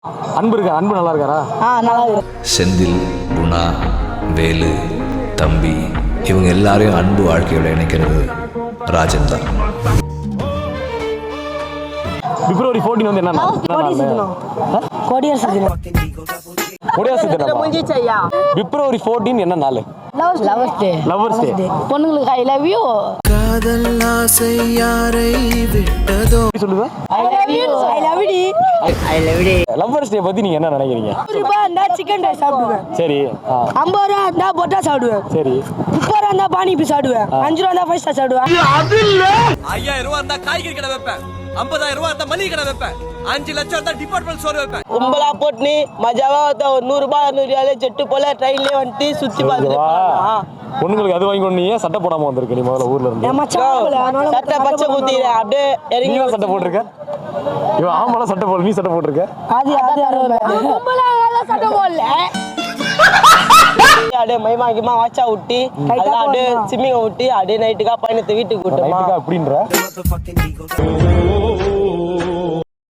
அன்பு இருக்கா? அன்பு நல்லா இருக்காரா? நல்லா இருக்கு. செந்தில், குணா, வேலு, தம்பி இவங்க எல்லாரையும் அன்பு வாழ்க்கையோட இணைக்கிறது ராஜன் தான். பிப்ரவரி 14 வந்து என்ன நாள்? கொடியரசு தினம். குடியரசு தினம். பிப்ரவரி 14 என்ன நாள்? Lovers day. Lovers day. பொண்ணுங்களுக்கு ஐ லவ் யூ. காதல் ஆசை யாரை விட்டதோ சொல்லுங்க. I love you. I love டி. ஐ லவ் டி. லவர்ஸ் டே பத்தி நீங்க என்ன நினைக்கிறீங்க? ரூபாய் இருந்தா சிக்கன் ரைஸ் சாப்பிடுவேன். சரி. 50 ரூபா இருந்தா பொட்டா சாப்பிடுவேன். சரி. 30 ரூபா இருந்தா பானிபூரி சாப்பிடுவேன். 5 ரூபா இருந்தா ஃபைவ் ஸ்டார் சாப்பிடுவேன். 5000 ரூபா இருந்தா காய்கறி கடை வைப்பேன். 50000 ரூபா இருந்தா மளிகை கடை வைப்பேன். 5 லட்சம் இருந்தா டிபார்ட்மெண்ட் ஸ்டோர் வைப்பேன். கும்பலா போட்டு மஜாவா ஒரு 100 ரூபாய் 200 ஜெட்டு போல ட்ரெயின்லயே வந்துட்டு சுத்தி பார்த்துட்டு பொண்ணுங்களுக்கு அது வாங்கி கொண்டு சட்டை போடாம வந்திருக்க நீ முதல்ல ஊர்ல இருந்து. சட்டை பச்சை குத்தி அப்படியே இறங்கி நீங்க சட்டை போட்டிருக்க? இவன் ஆமால சட்டை போடல, நீ சட்டை போட்டிருக்க? சட்டை போடல. அப்படியே மைமாக்கிமா வாட்சா விட்டி அதெல்லாம் அப்படியே சிம்மிங்க விட்டி அப்படியே நைட்டுக்கா பயணத்தை வீட்டுக்கு கூட்டமா அப்படின்ற